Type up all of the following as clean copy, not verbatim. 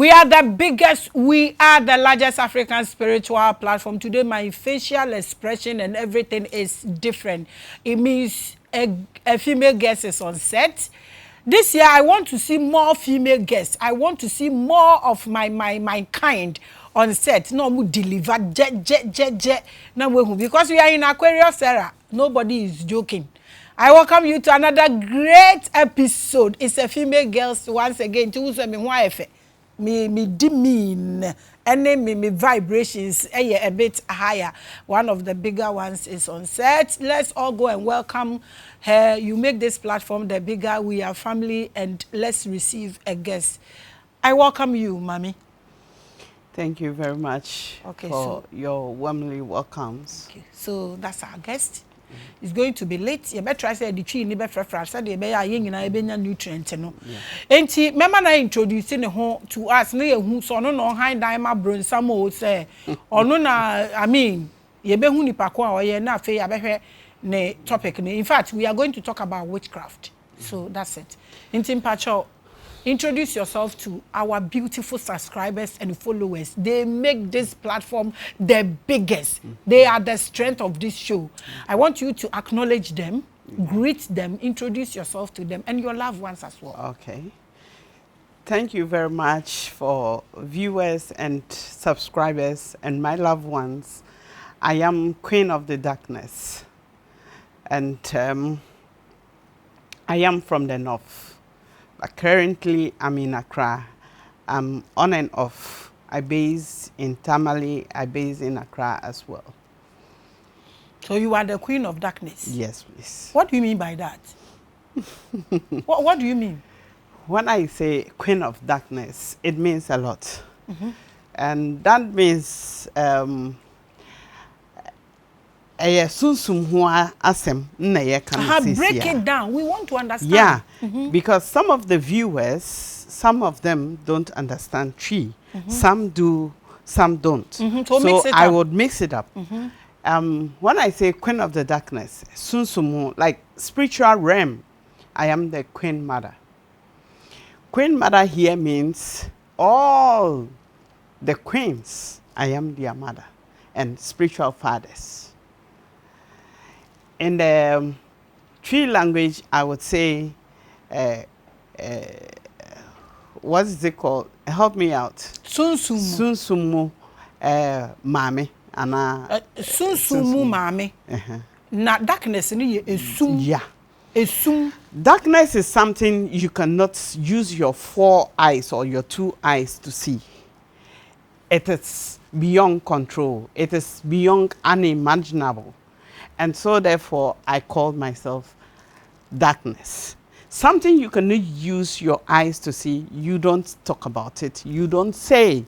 We are the biggest, we are the largest African spiritual platform. Today, my facial expression and everything is different. It means a female guest is on set. This year, I want to see more female guests. I want to see more of my kind on set. No, we deliver jet. No, because we are in Aquarius era. Nobody is joking. I welcome you to another great episode. It's a female girls once again. Me demean and me vibrations a bit higher. One of the bigger ones is on set. Let's all go and welcome her. You make this platform the bigger. We are family, and let's receive a guest. I welcome you, Mami. Thank you very much for your warmly welcomes. Okay, so that's our guest. It's going to be late. You better try say the tree ni be fresh. Say the be aye nyina be nya nutrient no. Enti mema na introduce ne ho to us na yehu so no no han dan ma bronsam o say ono na I mean ye be hu nipa ko a oye na afi abehwe ne topic ni. In fact, we are going to talk about witchcraft. So that's it. Enti mpacho, introduce yourself to our beautiful subscribers and followers. They make this platform the biggest. They are the strength of this show. I want you to acknowledge them, greet them, introduce yourself to them, and your loved ones as well. Okay. Thank you very much for viewers and subscribers and my loved ones. I am Queen of the Darkness, and I am from the north. Currently, I'm in Accra. I'm on and off. I base in Tamale. I base in Accra as well. So you are the Queen of Darkness? Yes, please. What do you mean by that? what do you mean? When I say Queen of Darkness, it means a lot. And that means break it down. We want to understand. Yeah, because some of the viewers, some of them don't understand tree. Some do, some don't. So I would mix it up. When I say Queen of the Darkness, Sunsumu, like spiritual realm, I am the Queen Mother. Queen Mother here means all the queens, I am their mother, and spiritual fathers. In the tree language, I would say, what is it called? Help me out. Sunsumu. Sunsumu, Maame. Sunsumu Maame. Na darkness ni esum. Yeah. Esum. Darkness is something you cannot use your 4 eyes or your 2 eyes to see. It is beyond control. It is beyond unimaginable. And so therefore, I call myself darkness. Something you cannot use your eyes to see, you don't talk about it, you don't say.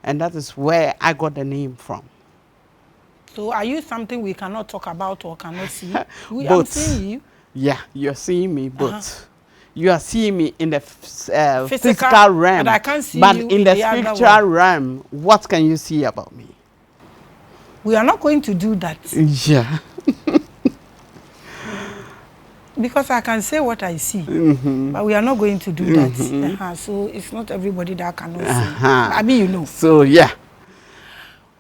And that is where I got the name from. So are you something we cannot talk about or cannot see? I'm seeing you. Yeah, you're seeing me, but you are seeing me in the physical realm. And I can't see but you in the spiritual realm, what can you see about me? We are not going to do that. Yeah. Because I can say what I see, but we are not going to do that. So it's not everybody that cannot see. I mean, you know. So, yeah.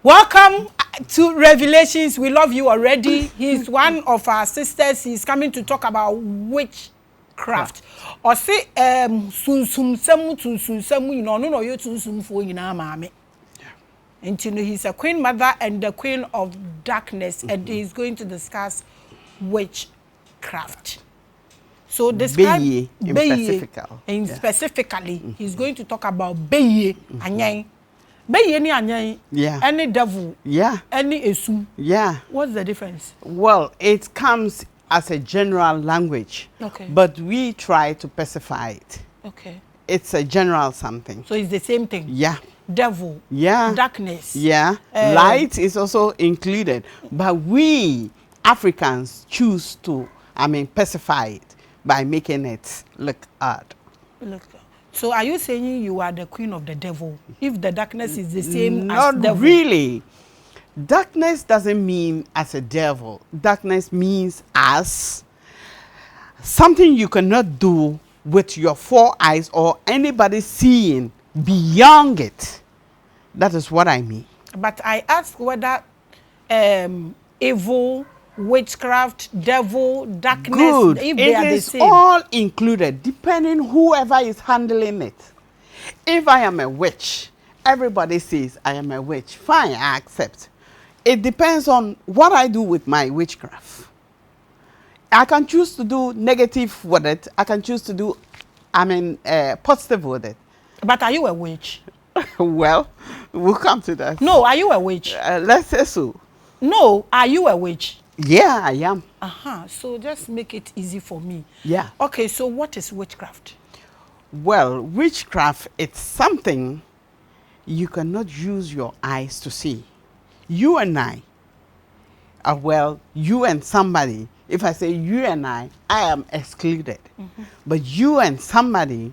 Welcome to Revelations. We love you already. He's one of our sisters. He's coming to talk about witchcraft. Or say, you know, no, you Mami. And you know, he's a Queen Mother and the Queen of Darkness, and he's going to discuss witchcraft. So describe specifically, he's going to talk about Beye, Anyai. Beye ni Anyai. Yeah. Any devil. Yeah. Any esum. Yeah. What's the difference? Well, it comes as a general language. Okay. But we try to specify it. Okay. It's a general something. So it's the same thing. Yeah. Devil. Yeah. Darkness. Yeah. Light is also included. But we Africans choose to, specify it by making it look odd. So are you saying you are the queen of the devil? If the darkness is the same as devil? Not really. Darkness doesn't mean as a devil. Darkness means as something you cannot do with your 4 eyes or anybody seeing beyond it. That is what I mean. But I ask whether evil, witchcraft, devil, darkness, Good. if they are the Is same. all included, depending whoever is handling it. If I am a witch, everybody says I am a witch. Fine, I accept. It depends on what I do with my witchcraft. I can choose to do negative with it. I can choose to do, positive with it. But are you a witch? Well, we'll come to that. No, are you a witch? Let's say so. No, are you a witch? Yeah, I am. So just make it easy for me. Yeah. Okay, so what is witchcraft? Well, witchcraft, it's something you cannot use your eyes to see. You and I, you and somebody, if I say you and I am excluded. But you and somebody,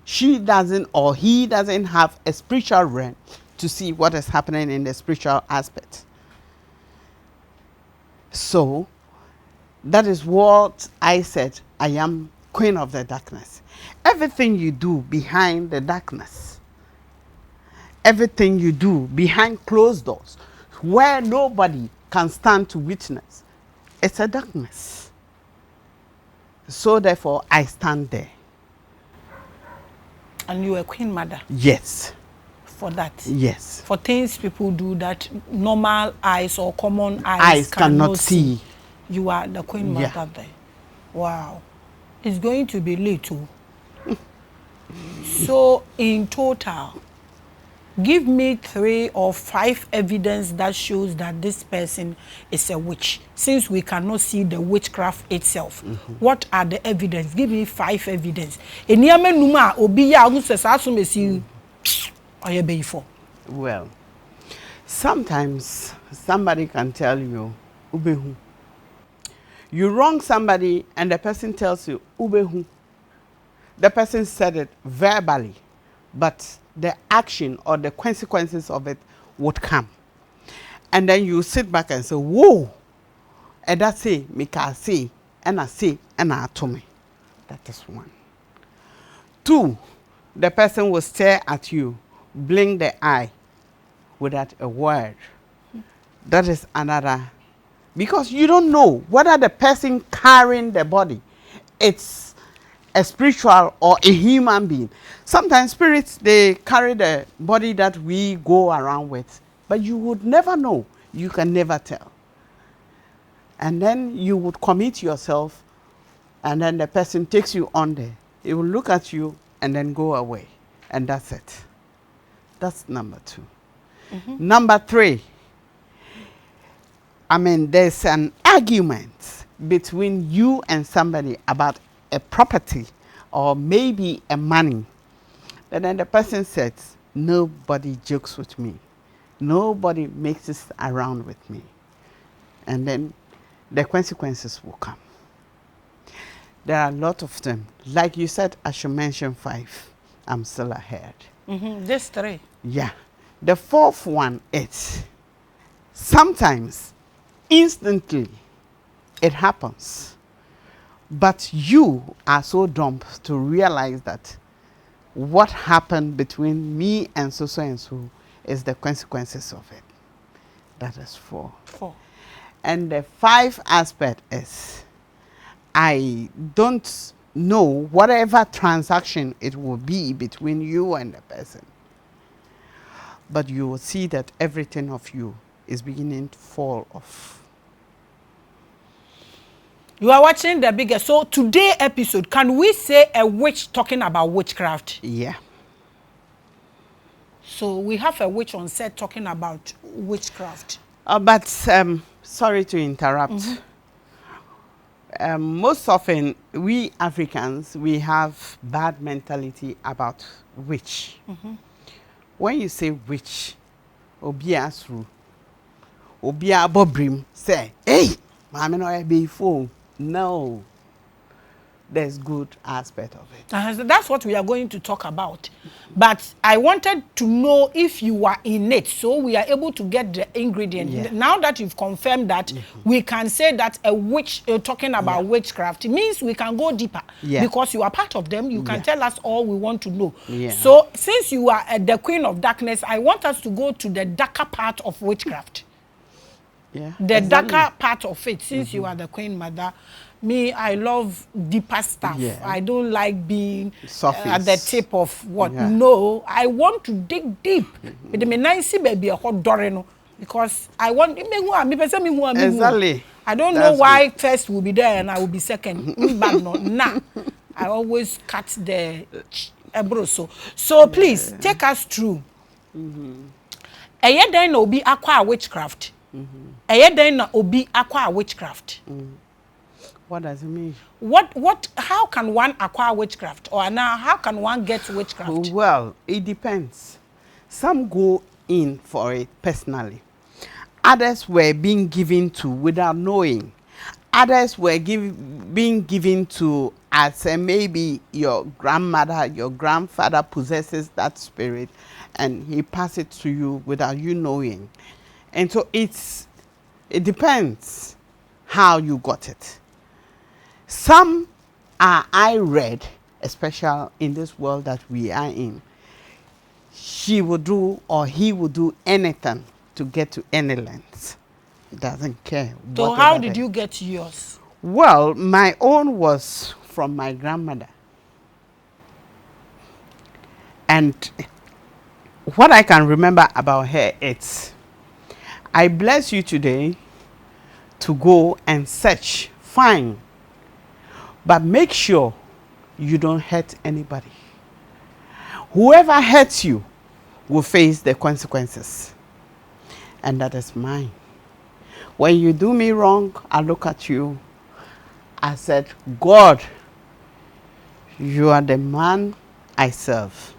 she doesn't or he doesn't have a spiritual realm to see what is happening in the spiritual aspect. So, that is what I said. I am queen of the darkness. Everything you do behind the darkness, everything you do behind closed doors, where nobody can stand to witness, it's a darkness. So therefore, I stand there. And you are queen mother? Yes. For that? Yes. For things people do that normal eyes or common eyes cannot see. You are the queen mother there. Wow. It's going to be little. So in total, give me 3 or 5 evidence that shows that this person is a witch. Since we cannot see the witchcraft itself, what are the evidence? Give me 5 evidence. Well, sometimes somebody can tell you, Ubehu. You wrong somebody and the person tells you, Ubehu. The person said it verbally, but the action or the consequences of it would come. And then you sit back and say, whoa. And that's it, Mika say, and I say, and I told me. That is 1. 2, the person will stare at you, blink the eye without a word. That is another. Because you don't know whether the person carrying the body, it's a spiritual or a human being. Sometimes spirits, they carry the body that we go around with, but you would never know. You can never tell. And then you would commit yourself, and then the person takes you on there. It will look at you and then go away. And that's it. That's number 2. Number 3, there's an argument between you and somebody about a property or maybe a money. And then the person says, nobody jokes with me. Nobody mixes around with me. And then the consequences will come. There are a lot of them. Like you said, I should mention 5. I'm still ahead. Just 3. Yeah. The 4th one is sometimes instantly it happens, but you are so dumb to realize that what happened between me and so and so is the consequences of it. That is 4. And the 5th aspect is I don't know whatever transaction it will be between you and the person, but you will see that everything of you is beginning to fall off. You are watching The Biggest. So today's episode, can we say a witch talking about witchcraft? Yeah. So we have a witch on set talking about witchcraft. But sorry to interrupt. Most often, we Africans, we have bad mentality about witch. When you say witch, Obia Asru, Obia Bobrim, say, hey, Maame no be fool. No. there's good aspect of it. So that's what we are going to talk about. But I wanted to know if you were in it, so we are able to get the ingredient. Yeah. Now that you've confirmed that, we can say that a witch, talking about witchcraft, means we can go deeper. Because you are part of them, you can tell us all we want to know. So since you are the queen of darkness, I want us to go to the darker part of witchcraft. The darker part of it, since you are the queen mother. Me, I love deeper stuff. I don't like being at the tip of what. No, I want to dig deep. But me nice baby a hot doreno because I want exactly. I don't know why first will be there and I will be second. But no, nah. I always cut the ebroso. So please take us through. Eye den na obi akwa witchcraft. Eye den na obi akwa witchcraft. What does it mean? How can one acquire witchcraft? Or now, how can one get witchcraft? Well, it depends. Some go in for it personally. Others were being given to without knowing. Others were being given to as maybe your grandmother, your grandfather possesses that spirit and he passes it to you without you knowing. And so it depends how you got it. Some are I read, especially in this world that we are in. She will do or he will do anything to get to any length. He doesn't care. So how did you get yours? Well, my own was from my grandmother. And what I can remember about her, it's, I bless you today to go and search, find, but make sure you don't hurt anybody. Whoever hurts you will face the consequences. And that is mine. When you do me wrong, I look at you. I said, God, you are the man I serve.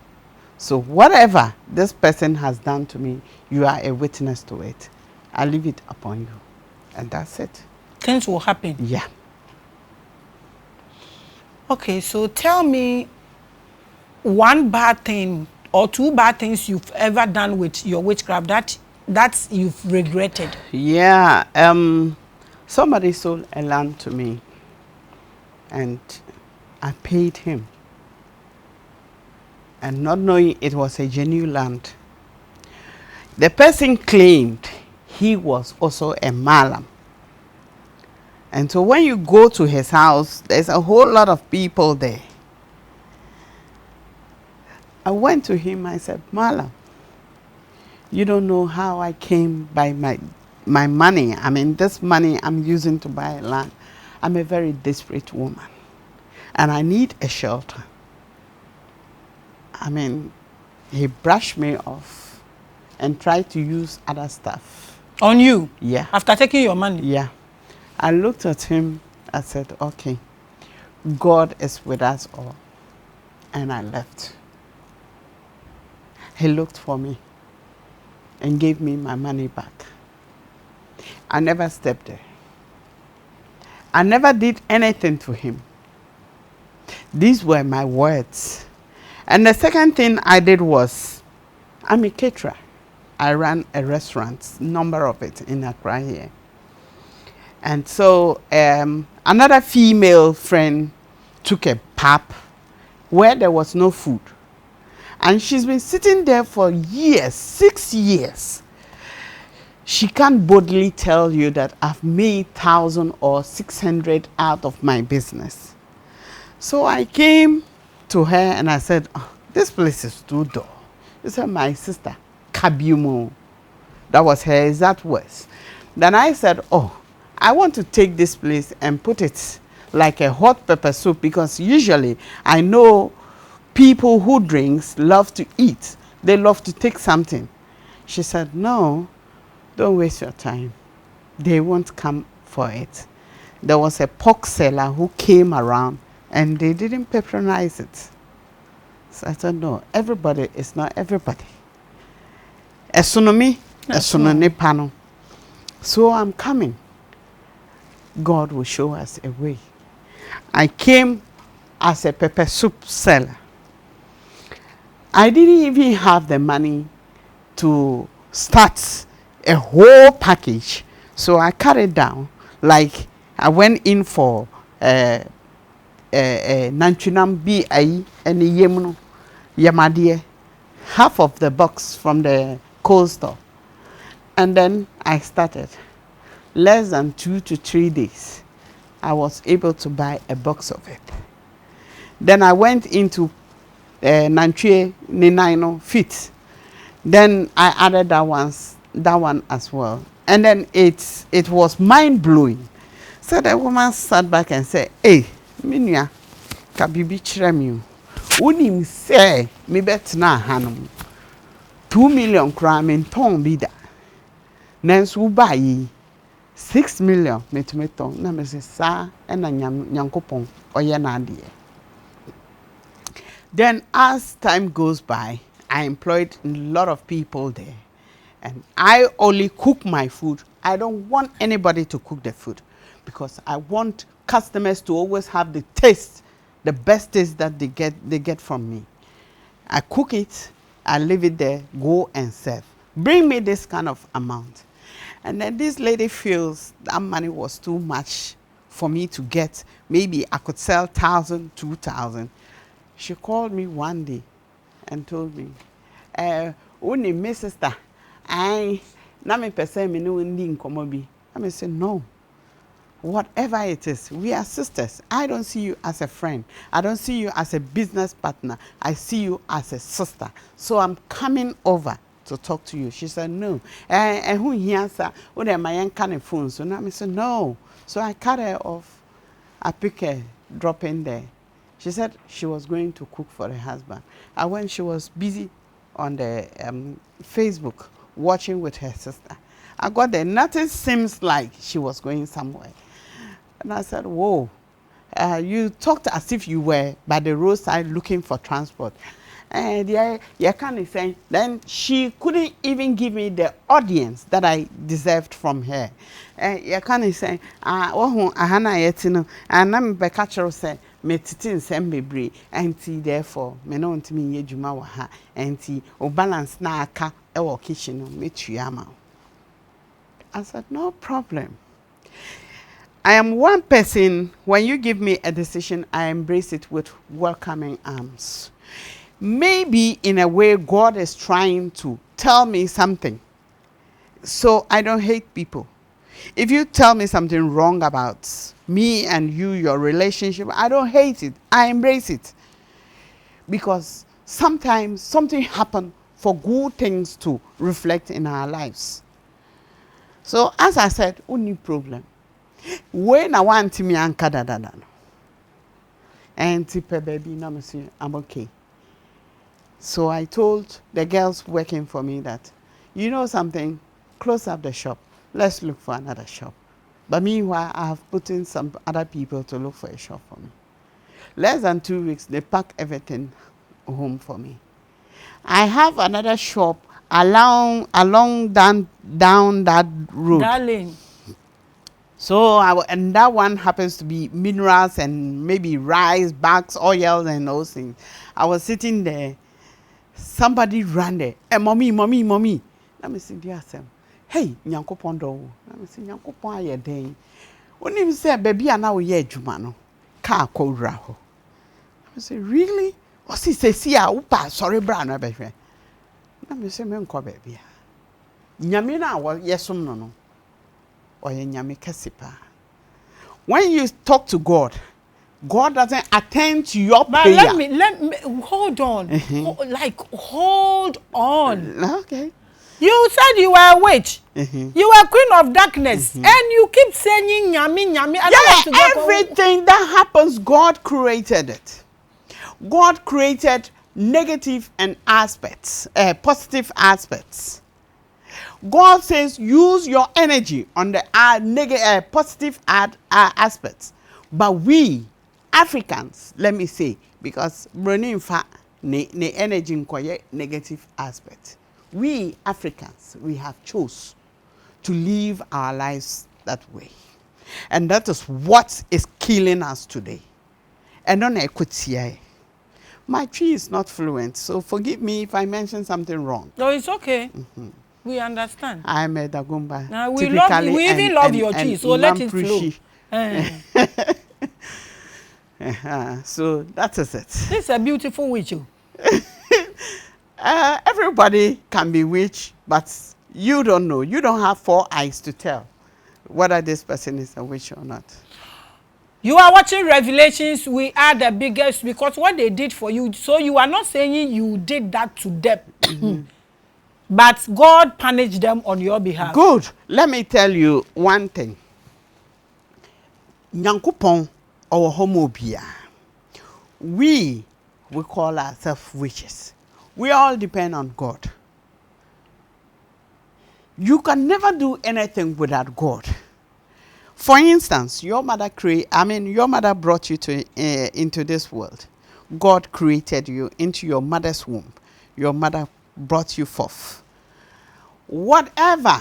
So whatever this person has done to me, you are a witness to it. I leave it upon you. And that's it. Things will happen. Yeah. Okay, so tell me one bad thing or two bad things you've ever done with your witchcraft that you've regretted. Yeah, somebody sold a land to me and I paid him. And not knowing it was a genuine land. The person claimed he was also a malam. And so when you go to his house, there's a whole lot of people there. I went to him, I said, Malam, you don't know how I came by my money. I mean, this money I'm using to buy land. I'm a very desperate woman. And I need a shelter. I mean, he brushed me off and tried to use other stuff. On you? Yeah. After taking your money? Yeah. I looked at him, I said, okay, God is with us all. And I left. He looked for me and gave me my money back. I never stepped there. I never did anything to him. These were my words. And the second thing I did was, I'm a caterer. I ran a restaurant, number of it in Accra here. And so another female friend took a pub where there was no food. And she's been sitting there for years, 6 years. She can't boldly tell you that I've made 1,000 or 600 out of my business. So I came to her and I said, oh, this place is too dull. She said, my sister, Kabiumo. That was her exact words. Then I said, oh, I want to take this place and put it like a hot pepper soup because usually I know people who drinks love to eat. They love to take something. She said, no, don't waste your time. They won't come for it. There was a pork seller who came around and they didn't patronize it. So I said, no, everybody is not everybody. Esonomi, esonone pano. So I'm coming. God will show us a way. I came as a pepper soup seller. I didn't even have the money to start a whole package. So I cut it down. Like I went in for Nanchunam B I and Yemuno Yamadie, half of the box from the cold store. And then I started. Less than 2 to 3 days, I was able to buy a box of it. Then I went into Nanchue Ninaino Fit. Then I added that one as well. And then it was mind blowing. So the woman sat back and said, "Hey, Minya, kabibi chiremi. Unim say me bet na hanum. 2 million kram ton bida. Nensu bayi 6 million metumeton. Na me say sa ena nyankopon oye na adie." Then as time goes by, I employed a lot of people there. And I only cook my food. I don't want anybody to cook the food because I want customers to always have the taste, the best taste that they get from me. I cook it, I leave it there, go and serve. Bring me this kind of amount. And then this lady feels that money was too much for me to get. Maybe I could sell 1,000, 2,000. She called me one day and told me, "Uni, my sister, na me person me no ndi nkomo bi." I said, "No. Whatever it is, we are sisters. I don't see you as a friend. I don't see you as a business partner. I see you as a sister. So I'm coming over to talk to you." She said, "No. Who here, sir? Who am I kind of phone?" So I said, "No." So I cut her off. I pick her, drop in there. She said she was going to cook for her husband. And when she was busy on the Facebook watching with her sister, I got there. Nothing seems like she was going somewhere. And I said, "Whoa, you talked as if you were by the roadside looking for transport." And you can't say. Then she couldn't even give me the audience that I deserved from her. You can't say, "Oh, Hannah yetino," and I'm Becatcher say, "Me titin sembebre," and therefore, me no want me ye juma wa ha, and o balance na aka ewo kitchen me tuyama. I said, "No problem. I am one person. When you give me a decision, I embrace it with welcoming arms." Maybe in a way, God is trying to tell me something. So I don't hate people. If you tell me something wrong about me and you, your relationship, I don't hate it. I embrace it. Because sometimes something happens for good things to reflect in our lives. So as I said, only problem. When I want me anka da da da. And tipe baby, I'm okay. So I told the girls working for me that, "You know something, close up the shop. Let's look for another shop." But meanwhile, I have put in some other people to look for a shop for me. Less than 2 weeks, they pack everything home for me. I have another shop along down that road. Darling. So and that one happens to be minerals and maybe rice, bags, oils, and those things. I was sitting there. Somebody ran there. "Hey, mommy. Let me see the answer. Hey, nyankopon do." Let me see nyankopon aye den. Onim say baby ana wo ye adwuma no. Ka akowura ho. I say, "Really?" O si say a upa sorry bra no be hwe. Let me say me nko baby. Nyame na wo yesom no no. Oye nyame kesipa. When you talk to God, God doesn't attend to your prayer. But let me hold on. Hold on. Okay. You said you were a witch. You were queen of darkness. And you keep saying nyami. I don't want to go everything that happens, God created it. God created negative and aspects, positive aspects. God says use your energy on the positive aspects. But we Africans, let me say, because running fa ne energy in negative aspect. We Africans, we have chose to live our lives that way. And that is what is killing us today. And on a my tree is not fluent, so forgive me if I mention something wrong. No, it's okay. We understand. I'm a Dagumba. Now we love you. We even love your tree, so let it flow. So that is it. This is a beautiful witch. Everybody can be witch, but you don't know. You don't have 4 eyes to tell whether this person is a witch or not. You are watching Revelations. We are the biggest because what they did for you. So you are not saying you did that to them. But God punished them on your behalf. Good. Let me tell you one thing. Nyankopon or homobia. We call ourselves witches. We all depend on God. You can never do anything without God. For instance, your mother brought you into this world. God created you into your mother's womb. Your mother brought you forth. Whatever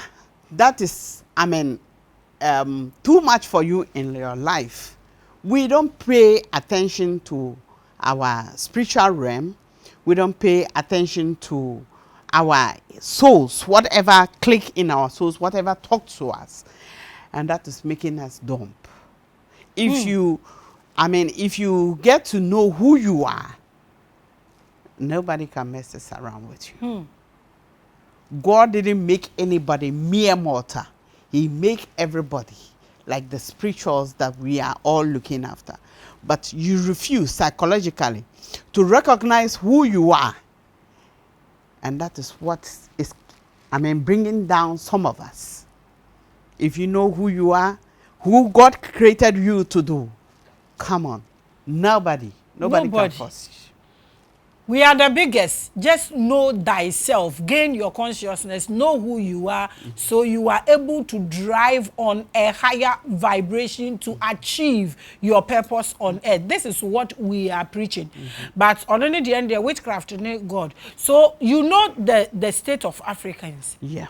that is, too much for you in your life, we don't pay attention to our spiritual realm. We don't pay attention to our souls, whatever click in our souls, whatever talks to us. And that is making us dumb. If you get to know who you are, nobody can mess us around with you. God didn't make anybody mere mortal. He made everybody like the spirituals that we are all looking after. But you refuse psychologically to recognize who you are. And that is what is, bringing down some of us. If you know who you are, who God created you to do, come on. Nobody can force you. We are the biggest. Just know thyself. Gain your consciousness. Know who you are. So you are able to drive on a higher vibration to achieve your purpose on earth. This is what we are preaching. But on the end, the witchcraft in God. So you know the state of Africans. Yeah.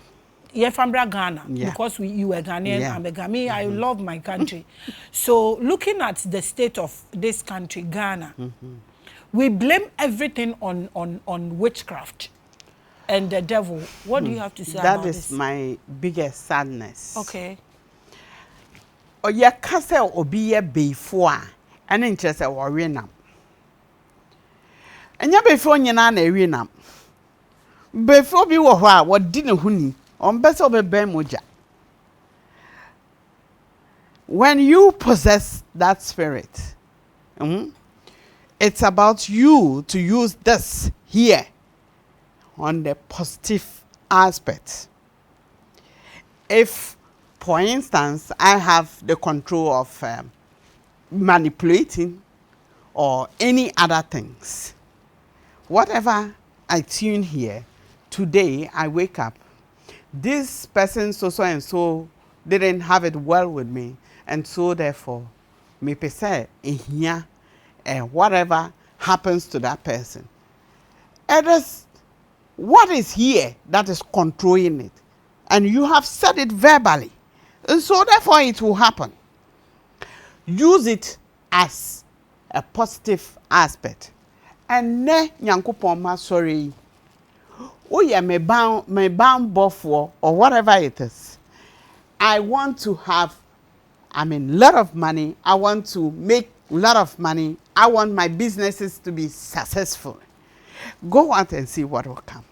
Yeah, from Ghana, because you were Ghanaian, I'm a Ghanaian. I love my country. So looking at the state of this country, Ghana, we blame everything on witchcraft and the devil. What do you have to say about this? That is my biggest sadness. Okay. Oya kase obi ye before and interest or renam. And ya before nyina na renam. Before bi wo ho a wo di ne huni. When you possess that spirit, it's about you to use this here on the positive aspect. If, for instance, I have the control of manipulating or any other things, whatever I tune here, today I wake up, this person so and so didn't have it well with me, and so therefore me say here and whatever happens to that person, it is what is here that is controlling it, and you have said it verbally, and so therefore it will happen. Use it as a positive aspect. And ne Nyankopon ma sorry. Oh yeah, me bound buffalo or whatever it is. I want to have, lot of money. I want to make a lot of money. I want my businesses to be successful. Go out and see what will come.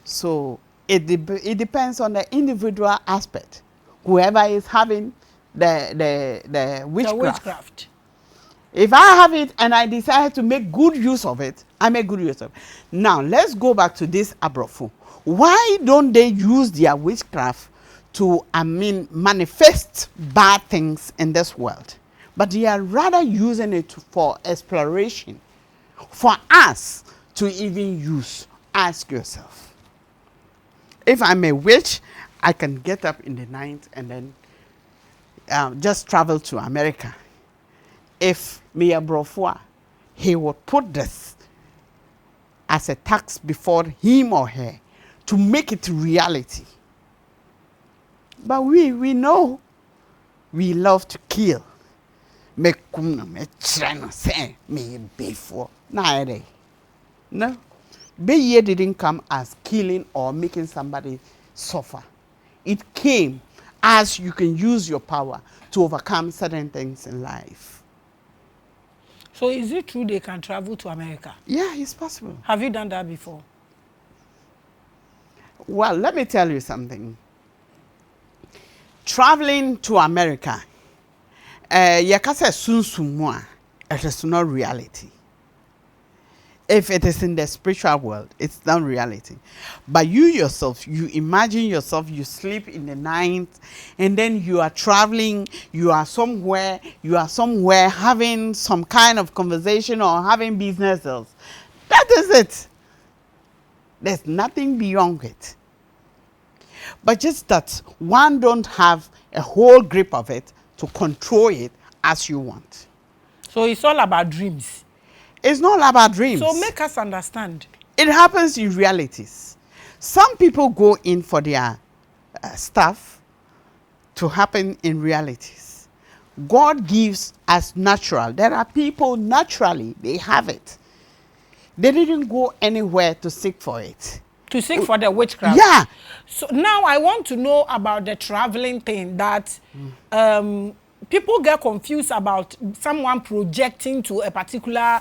So it depends on the individual aspect. Whoever is having the witchcraft. If I have it and I decide to make good use of it, I make good use of it. Now, let's go back to this Abrofo. Why don't they use their witchcraft to, manifest bad things in this world? But they are rather using it for exploration, for us to even use. Ask yourself. If I'm a witch, I can get up in the night and then just travel to America. If me a brofua, he would put this as a tax before him or her to make it reality. But we know we love to kill. Me kumno me treno say me before. No. Beye didn't come as killing or making somebody suffer. It came as you can use your power to overcome certain things in life. So is it true they can travel to America? Yeah, it's possible. Have you done that before? Well, let me tell you something. Traveling to America, yakasa sunsumwa, it is not reality. If it is in the spiritual world, it's not reality. But you yourself, you imagine yourself, you sleep in the night, and then you are traveling, you are somewhere having some kind of conversation or having business deals. That is it. There's nothing beyond it. But just that one don't have a whole grip of it to control it as you want. So it's all about dreams. It's not about dreams. So make us understand. It happens in realities. Some people go in for their stuff to happen in realities. God gives us natural. There are people naturally, they have it. They didn't go anywhere to seek for it. To seek for the witchcraft. Yeah. So now I want to know about the traveling thing that people get confused about someone projecting to a particular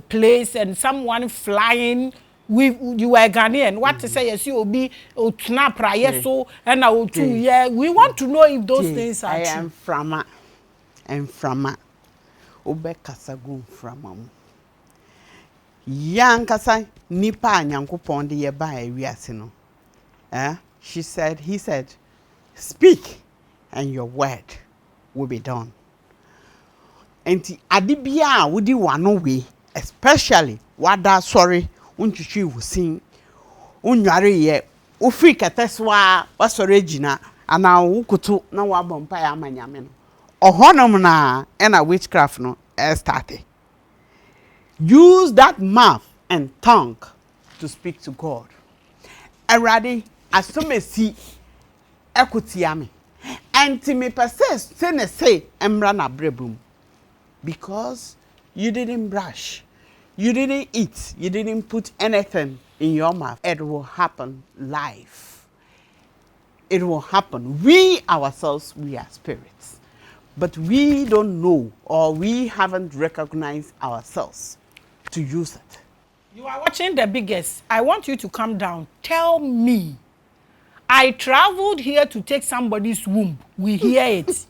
place and someone flying. You were Ghanaian. What to say? Yes, you will be snap right so and I will too. Yeah, we want to know if those things are true. I am from Obe Kasagun from Yang Kasai Nipa Nyankopon de Yeba Wiasino. He said, speak and your word will be done. And adibia wudi wano we, especially wada sorry unchichi will sing unyari ye ufri kateswa wasore jina ana ukutu na wabompa ya manyame no ohonom na ena witchcraft no started. Use that mouth and tongue to speak to God. Already as some see ekutiame and me persist say emrana brebum. Because you didn't brush, you didn't eat, you didn't put anything in your mouth. It will happen live. It will happen. We ourselves, we are spirits. But we don't know or we haven't recognized ourselves to use it. You are watching The Biggest. I want you to come down. Tell me. I traveled here to take somebody's womb. We hear it.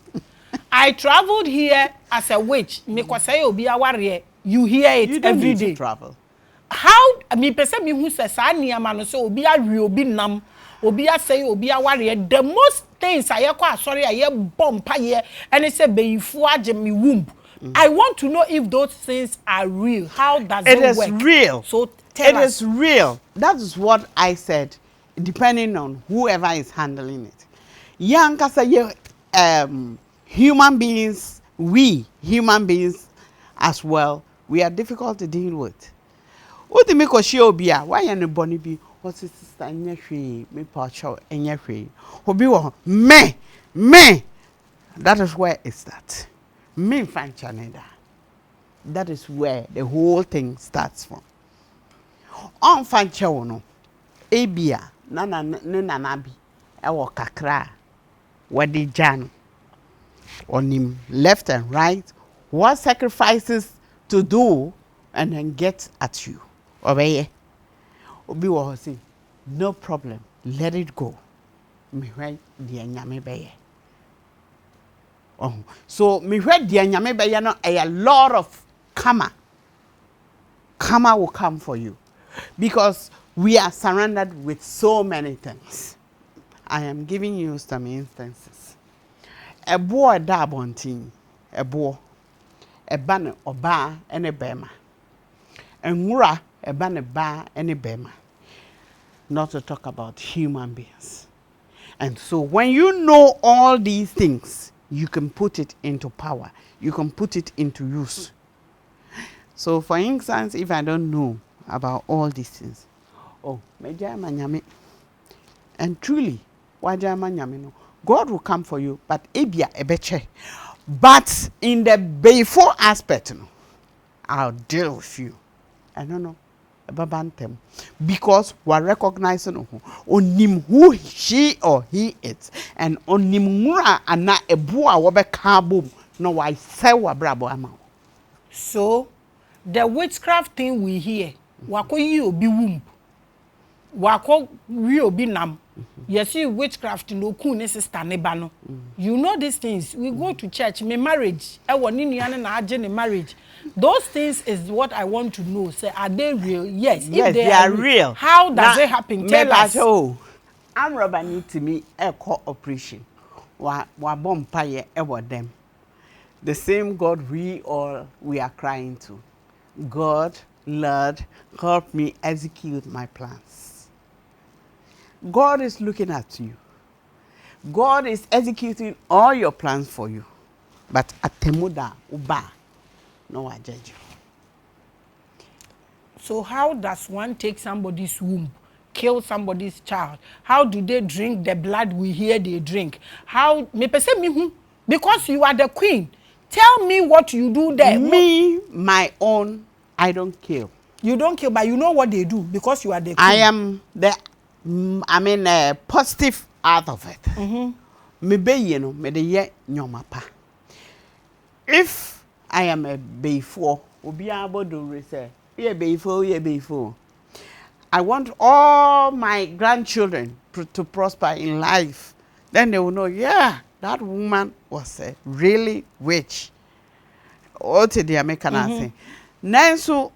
I traveled here as a witch. You hear it you don't every need day. To travel. How me person me who says I so obi a obi nam obi a say obi a warrior. The most things I hear sorry I hear bomb here and it say before me womb. I want to know if those things are real. How does it work? It is real. So tell us. It is real. That is what I said. Depending on whoever is handling it. Young human beings, we human beings as well, we are difficult to deal with. What the make she obia? Why anybody be? What's his sister? Nyehwe, me pacho, nyehwe. Obi wo me. That is where it's that. Me fan chaneda. That is where the whole thing starts from. On fan chawono, ebia nana bi, ewo kakra, wadi jan. On him left and right, what sacrifices to do and then get at you. Obey. Obi was saying, no problem, let it go. Me right the nyame beye. Oh, so me right the nyame beye no a lot of karma. Karma will come for you because we are surrounded with so many things. I am giving you some instances. A boy da bontin, a boy, a banner or bar and a bema. And mura a banner bar and a bema. Not to talk about human beings. And so when you know all these things, you can put it into power. You can put it into use. So for instance, if I don't know about all these things, oh, and truly, why no? God will come for you, but ebia ebeche. But in the before aspect, no, I'll deal with you. I don't know. Babantem. Because we're recognizing onim who she or he is, and onimura ana ebua wabe kabum no why say wa brabo ama. So the witchcraft thing we hear, wako yi obi womb, wako wi obi nam. You see witchcraft no kun ne sister ne ba no. You know these things. We go to church, me marriage, e woni nuane na age ne marriage. Those things is what I want to know. Say, are they real? Yes. Yes, if they are real. How does it happen? Tell us. Oh, I'm rubber need to me a cooperation. Wa bomb pie ever them. The same God we are crying to. God, Lord, help me execute my plans. God is looking at you. God is executing all your plans for you. But atemuda uba. No, I judge you. So how does one take somebody's womb, kill somebody's child? How do they drink the blood we hear they drink? How me pese me hu, because you are the queen. Tell me what you do there. Me, my own, I don't kill. You don't kill, but you know what they do because you are the queen. I am the positive out of it. Me be you know me de ye nyomapa. If I am a before, obi abo do say, ye before. I want all my grandchildren to prosper in life. Then they will know, yeah, that woman was a really witch. What did the American say? Nanso,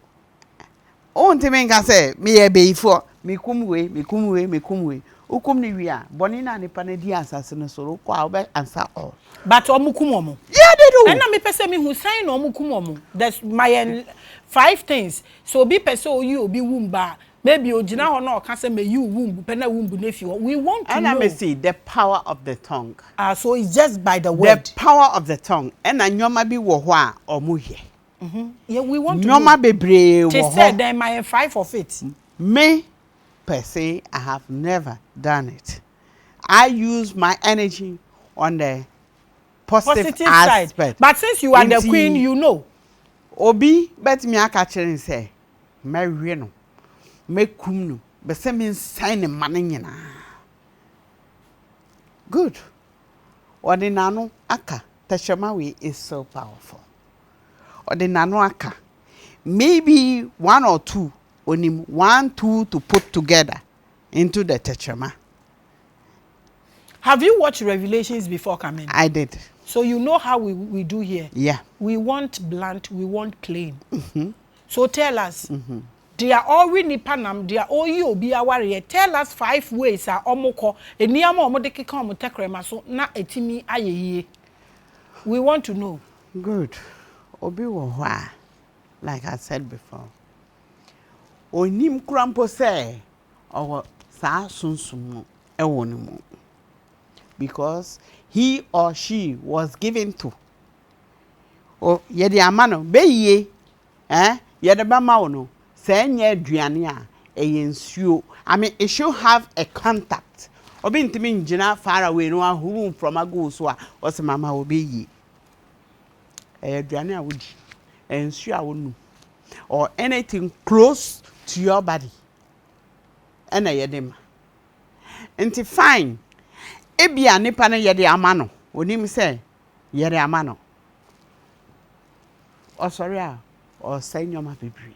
on to me can say, me before, me kumwe. Ukum ni wia, bonina ni panedi assassino so kwa obe answer all. But omukumomo. Yeah, they do. And na me pese me who sign omukumomo. That's my 5 things. So be pese o you be womba. Maybe ojina ho na o kan say me you womb, pena womb nefi. We want to know. And I see the power of the tongue. So it's just by the word. The power of the tongue. And anyoma bi wo ho a omu hie. Yeah, we want to nyoma bebre wo ho. She said then my 5 of it. Me per se, I have never done it. I use my energy on the positive aspect. Side. But since you are the queen, you know. Obi, bet me I catch and say, marry no, make kum no, but send me sign a money. Good. Ordinano aka, Tashamawi is so powerful. Ordinano aka, maybe 1 or 2. Only 1, 2 to put together into the techama. Have you watched Revelations before coming? I did. So you know how we do here. Yeah. We want blunt, we want plain. So tell us, they are already panam, they are all you be a warrior. Tell us 5 ways are omoko, a niamo omodeki come tekrema so na etimi aye. We want to know. Good. Obi wa, like I said before. Onim krampo say or sa sunsumu ewonimu, because he or she was given to o yede amano beye yede ba ma wono say nya aduane a eyensuo. I mean it should have a contact. Obi ntimi ngina far away no ahuru from ago so a o se mama obi yi aduane a wodi ensuo a wonu or anything close to your body. And a yedema. Enti fine. Ebia nipa na yede amano. Onim say yede amano. O sorry o say nyoma bebre.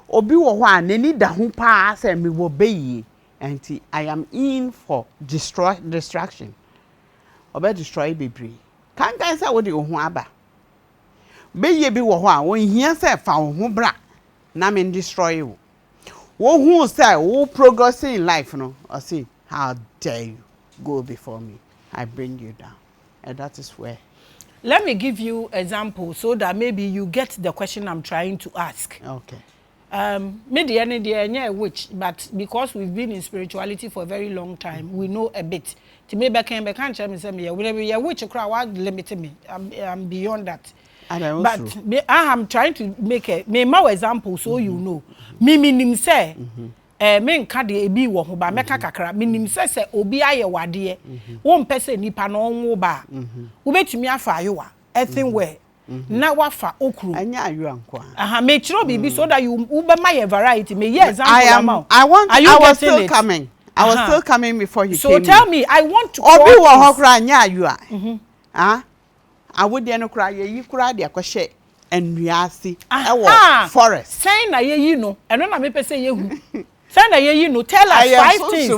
Obi wo ho a nani da ho pa say me wo beyi. Enti I am in for distraction. Obe destroy bebre. Kan guys say wo de ho aba. Beye bi wo ho a won hia say fa wo ho bra na me destroy you. Who say who progressing in life, no? I say, how dare you go before me? I bring you down. And that is where. Let me give you example so that maybe you get the question I'm trying to ask. Okay. Maybe any witch, but because we've been in spirituality for a very long time, we know a bit. To me, back can't tell me something. Whenever you're witch, crowd limit me. I'm beyond that. But I am trying to make a example so you know. Me say men ka de ebi wo ho ba meka kakra minim se obi aye wade wo mpese nipa no onwo ba wo betumi afa ayowa everywhere na wafa okru anya ayo anko aha me chiro bibi so that you be my variety me example I was still coming. I was still coming before you so came. So tell me, I want to obi wo ho kra anya ayo a awode no kra ye kra de akohye enduase ewo forest say na ye no eno na me pese ye hu say na ye no tell us five things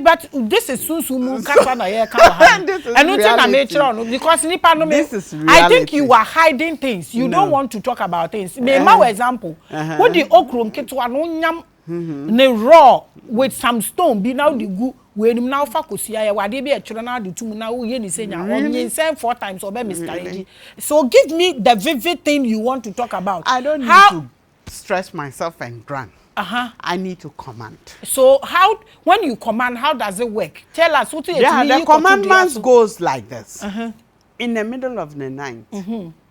but this is sunsumu kasa na ye ka ha eno tin na me chiro no because nipa no me I think you are hiding things you don't want to talk about things me ma example what the okrom ketwa no nyam ne raw with some stone be now the gu we nim now fa kosia ye wade be e chiro na de tum na wo ye ni senya onye send 4 times obe miscarriage so give me the vivid thing you want to talk about. I don't need to stress myself and grant. I need to command. So how when you command how does it work? Tell us what the commandments goes like this. In the middle of the night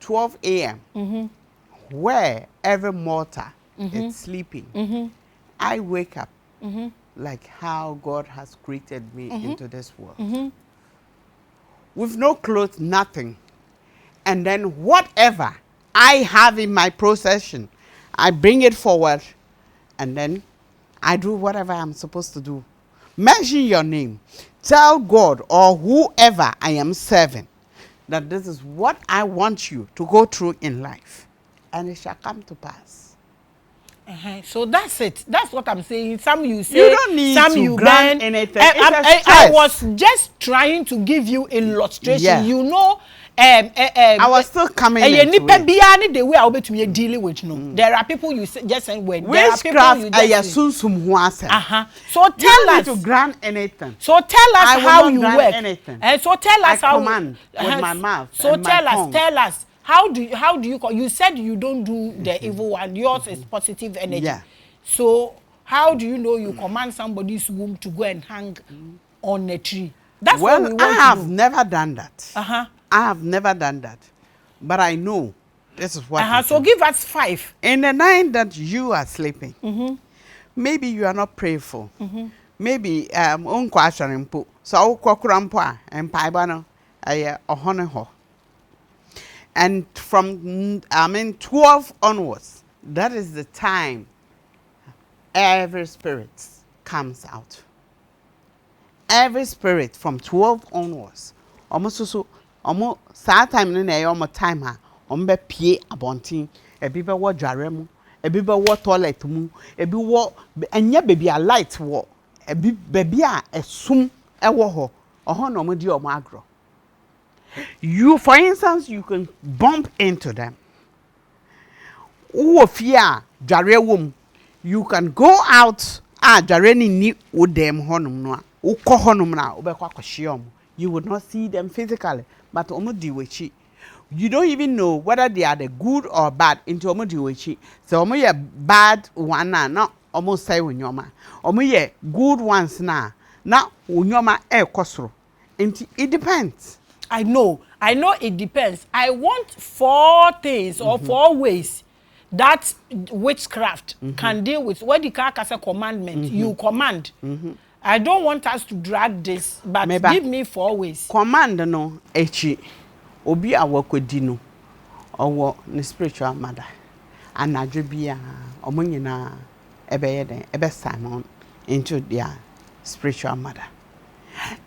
12 a.m. Where every mortal is sleeping I wake up like how God has created me into this world. With no clothes, nothing. And then whatever I have in my possession, I bring it forward and then I do whatever I'm supposed to do. Mention your name. Tell God or whoever I am serving that this is what I want you to go through in life. And it shall come to pass. So that's it. That's what I'm saying. Some you say, you don't need some to you grant ban. anything. I was just trying to give you illustration. Yeah. You know, I was still coming into it. The way I'll be to me dealing with no. There are people you just say when there are people you just So tell us to grant anything. So tell us how you work. And so tell us how command with my mouth. So and tell my us, tongue. tell us. How do you call? You said you don't do the evil one. Yours is positive energy. Yeah. So how do you know you command somebody's womb to go and hang on a tree? That's what we want I have to do. never done that. I have never done that, but I know this is what. So give us 5. In the night that you are sleeping, maybe you are not prayerful. Maybe so kokrampo and paibano ho. And from 12 onwards, that is the time every spirit comes out. Every spirit from 12 onwards. Almost sad time in a time be pie abontin, a biba wa jaremu, a biba wa toilet mu, a bi wa and ya baby a light war, a baby a sum a woho, or no mudi or magro. You, for instance, you can bump into them. Oh, fear, jare wom. You can go out. Jare ni with them honum no. Uko honum na ubekwa kwashiom. You would not see them physically, but omudiwechi. You don't even know whether they are the good or bad into omudiwechi. So omu ye bad one na no almost say unyoma. Omu ye good ones na unyoma kosro. It depends. I know it depends. I want 4 things or 4 ways that witchcraft can deal with what the character as a commandment. You command. I don't want us to drag this, but give me 4 ways. Command no echi obi awokwedi no owo ne spiritual mother anadwe bia omunyina ebeye den ebe Simon into their spiritual mother.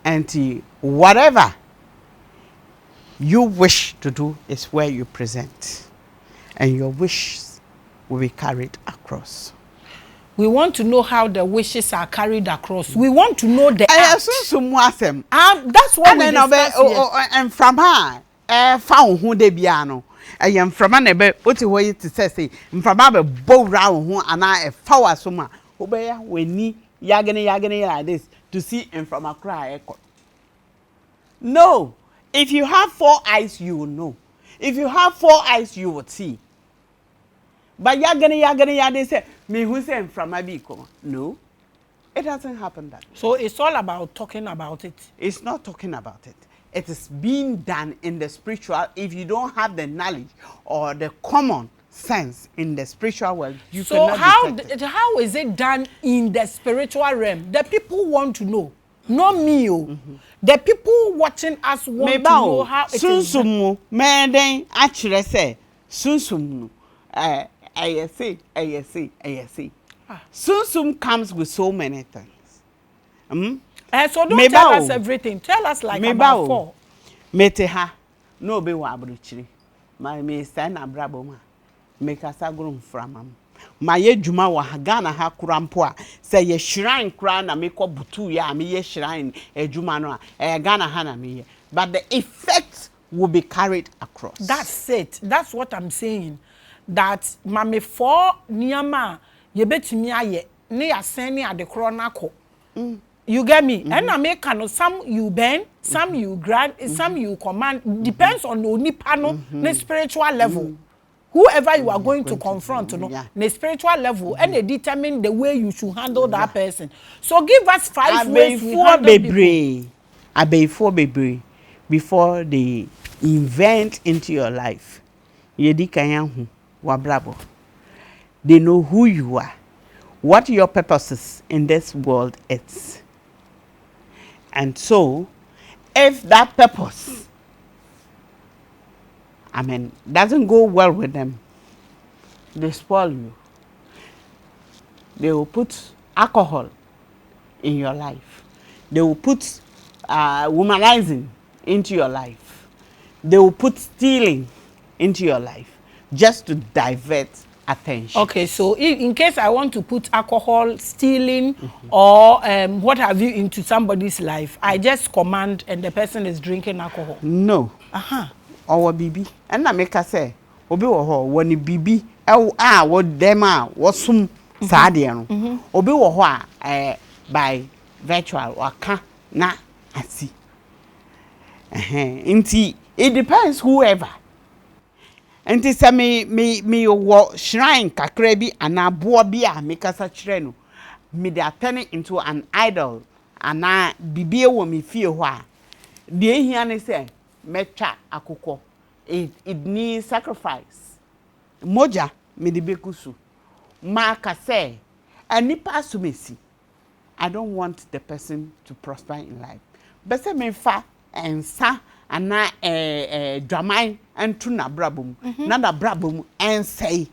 And whatever you wish to do is where you present, and your wishes will be carried across. We want to know how the wishes are carried across. We want to know the act. That's what we discuss. And from her, found who they be ano. I am from an ebe. What you want to say? From a bow round who and I a foul summa. Obey we need yagani like this to see and from a cry echo. No. If you have 4 eyes, you will know. If you have 4 eyes, you will see. But yagani, they say, me who say from my biko. No, it doesn't happen that way. So it's all about talking about it. It's not talking about it. It is being done in the spiritual. If you don't have the knowledge or the common sense in the spiritual world, you so cannot detect it. how is it done in the spiritual realm? The people want to know, not me. The people watching us want to know how it is done. Meden actually say sunsum ayese. Sunsum comes with so many things. So don't tell us everything. Tell us like about 4. Meteha no be wa abruchiri. My me stand na brabo ma. Make us a groom from my juma wa Ghana ha kurampo a say ye shrine kra na me ko butu ya me ye shrine ejuma no a Ghana ha na me ye, but the effect will be carried across. That's it. That's what I'm saying. That Maame 4 niyama ye betumi aye ne ya sen ne ade kro na ko. You get me? And I make some you bend, some you grant, some you command. Depends on the onipa no the spiritual level. Whoever you are going to confront, the spiritual level, and they determine the way you should handle that person. So give us 5 ways we handle people. Before baby, before they invent into your life, yedi kanyahu wabrabo. They know who you are, what your purposes in this world is. And so, if that purpose, doesn't go well with them, they spoil you. They will put alcohol in your life. They will put womanizing into your life. They will put stealing into your life just to divert attention. Okay, so in case I want to put alcohol, stealing, or what have you into somebody's life, I just command and the person is drinking alcohol. No. Or bibi. And I make her say, obi wo ho when bibi what them what sum sadian. Obi wo ho by virtual or ka na asi. Inti it depends whoever. And it say me wo shrine kakra bi anaboa bi a me kasa kire no me dey turn it into an idol ana bibie wo me fie ho a de ehia ne say metwa akokɔ. It needs sacrifice. Moja me de bekusu maka say anipa asumesi. I don't want the person to prosper in life. But say me fa ensa ana dwamai antu na brabom na da brabom ensei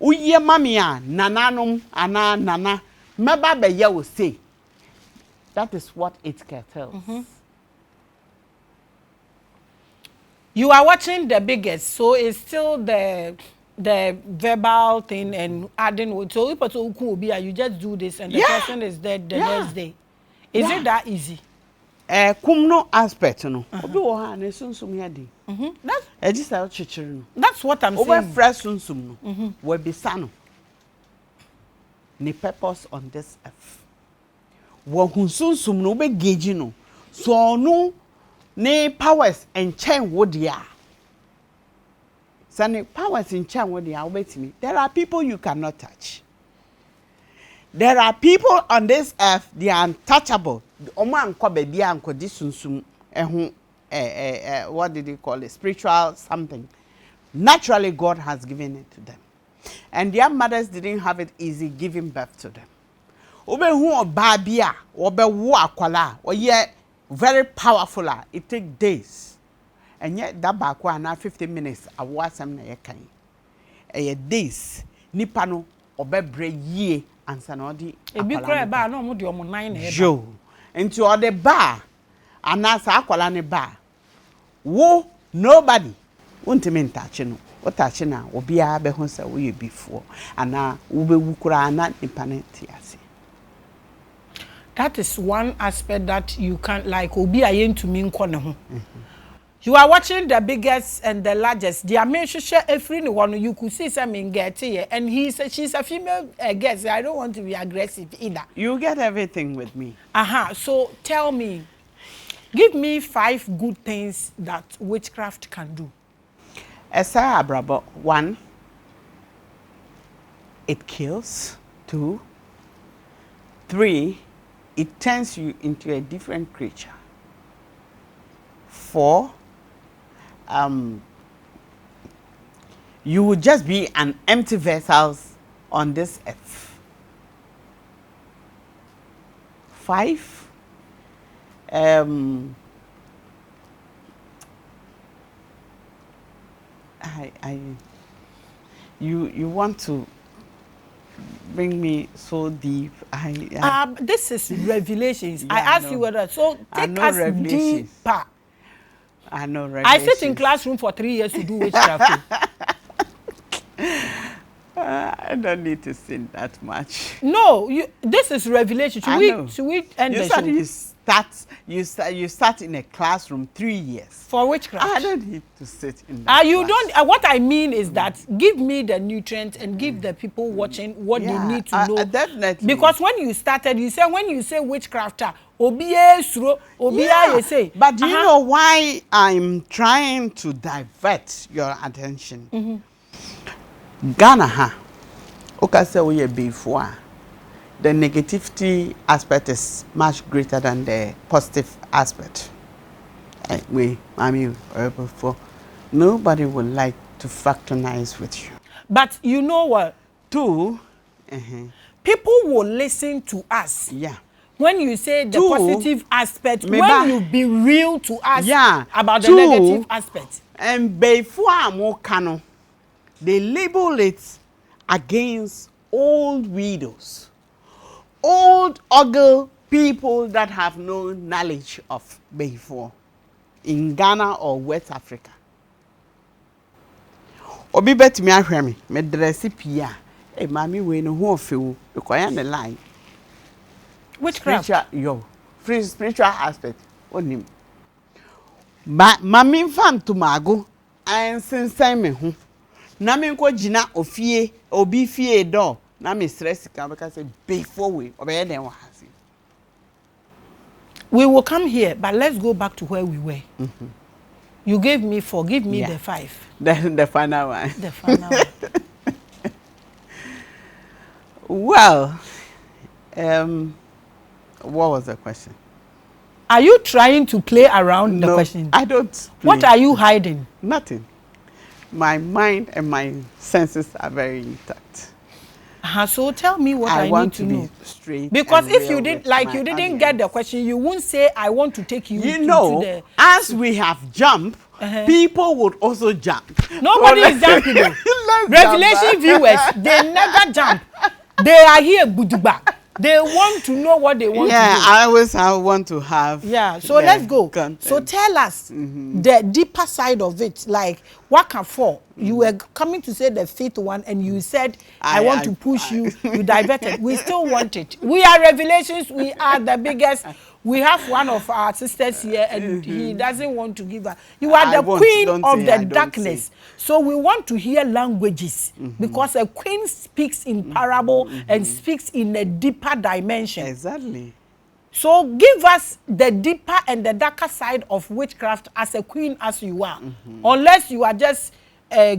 uye mami a nananom ana nana meba be ye wo say. That is what it tells. You are watching the biggest, so it's still the verbal thing and adding with. So you just do this and the person is dead the next day. Is it that easy? Kumno aspect no. Obi wo ha na sunsum ya di. That's what I'm saying. Over fresh sunsum no. We be sano. Ni purpose on this earth. Wo hun sunsum no be gauge no. So no ne powers and chain wodia. So ne powers in chain wodia wait me. There are people you cannot touch. There are people on this earth, they are untouchable. Omo anko baby anko disunsum what did they call it? Spiritual something. Naturally, God has given it to them. And their mothers didn't have it easy giving birth to them. Obe hu obabia, obe wo akwala, oye very powerful. It takes days. And yet that back one 15 minutes I was some na ye days. Nipa no obe bre ye ansa na odi ebi kra ba na omo de omo 9 na jo enti ode ba anasa akwala ne ba wo nobody untimi ntache no otache na obi a be ho sa wo ye before ana wo be wukura na nipa na tiase. That is one aspect that you can't like obi ayentumi nko ne ho. You are watching the biggest and the largest. The share every one you could see some get here, and she's a female guest. I don't want to be aggressive either. You get everything with me. So tell me, give me 5 good things that witchcraft can do. Esa abrabo 1, it kills. 2, 3, it turns you into a different creature. 4, you would just be an empty vessel on this earth. 5, you want to bring me so deep. This is revelations. Yeah, I asked you whether so take us deeper. I know revelations. I sit in classroom for 3 years to do witchcraft. I don't need to sing that much. No, this is revelation. Should we end the show? You start in a classroom 3 years. For witchcraft? I don't need to sit in that you don't. What I mean is that give me the nutrients and give the people watching what they need to know. Definitely. Because when you started, you said when you say witchcrafter, you say. But do you know why I'm trying to divert your attention? Ghana, before the negativity aspect is much greater than the positive aspect. Nobody would like to fraternize with you. But you know what? Two, people will listen to us. Yeah. When you say the positive aspect, when you be real to us about the negative aspect. And before they label it against old widows, old ugly people that have no knowledge of before in Ghana or West Africa. Obi bet me ahwe me dress pia. Eh mami we no ho ofewu because the line. Witchcraft. Spiritual aspect onim. Ba mami fan to mago and sense me ho. Na me nko gina ofie obi fie do na me stress ka because say before we obey dem wahasi. We will come here, but let's go back to where we were. You gave me 4, give me the 5. The final one. The final one. Well, what was the question? Are you trying to play around the question? I don't. What are you hiding? Nothing. My mind and my senses are very intact. So tell me what I need to know. Straight because if you did you didn't get the question, you won't say I want to take you. You know, as we have jumped, people would also jump. Nobody is jumping. Revelation viewers, they never jump. They are here buduba. They want to know what they want to do. I want to have. Yeah, so let's go. Content. So tell us the deeper side of it. Like, what can fall? You were coming to say the 5th one, and you said, I want to push you. You diverted. We still want it. We are Revelations. We are the biggest. We have one of our sisters here, and he doesn't want to give her. You are the queen of the darkness. So we want to hear languages because a queen speaks in parable and speaks in a deeper dimension. Exactly. So give us the deeper and the darker side of witchcraft as a queen as you are. Unless you are just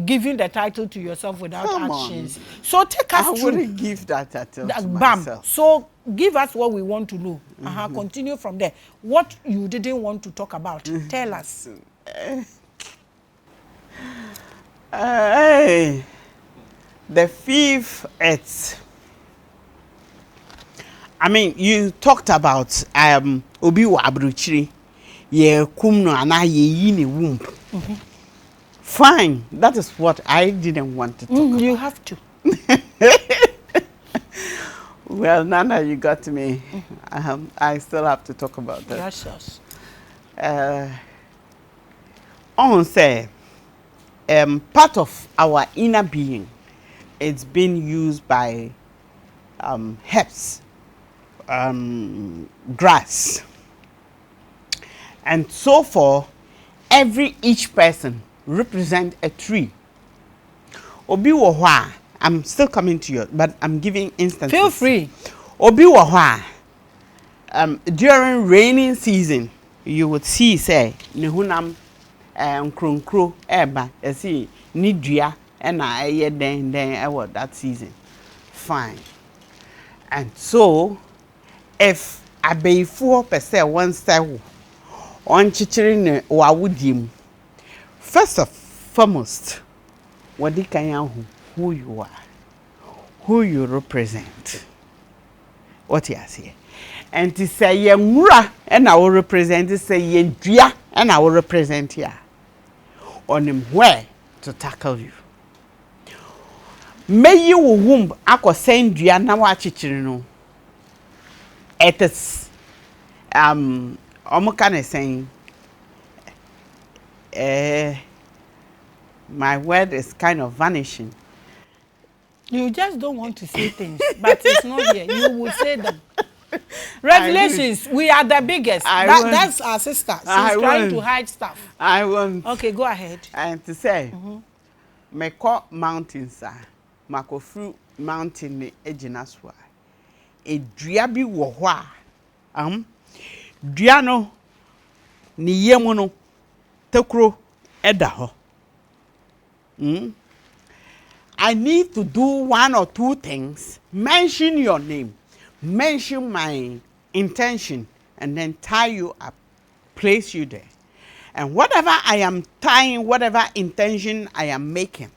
giving the title to yourself without actions. So take us through. I wouldn't give that title to myself. So give us what we want to know. Continue from there. What you didn't want to talk about, tell us. The 5th earth. I mean, you talked about obi wa abruchiri ye kumno ana ye yini womb. Fine, that is what I didn't want to talk about. You have to. Well, Nana, you got me. I still have to talk about that. Yes. On say, part of our inner being, it's been used by herbs, grass, and so for each person represent a tree. Obi wahwa, I'm still coming to you, but I'm giving instances. Feel free. Obi wahwa, during raining season, you would see say nehunam nkronkro eba see nidua na eye den that season. Fine. And so if abeyfo pese one style on chichiri ne wawudim, first of foremost, What who you are, who you represent. What you say? And to say ye mura and I will represent to say ye dria and I will represent here. On him where to tackle you. May you womb ako send dria na wa chichiri. It is kind of saying my word is kind of vanishing. You just don't want to say things, but it's not here. You will say them. Revelations, we are the biggest. That's our sister. She's trying to hide stuff. I won't. Okay, go ahead. And to say, me call mountains, mako fruit mountain ni ejinaswa. E duabi wo ho a, dua no ni yemu no tekuro eda ho. I need to do one or two things. Mention your name. Mention my intention. And then tie you up. Place you there. And whatever I am tying, whatever intention I am making,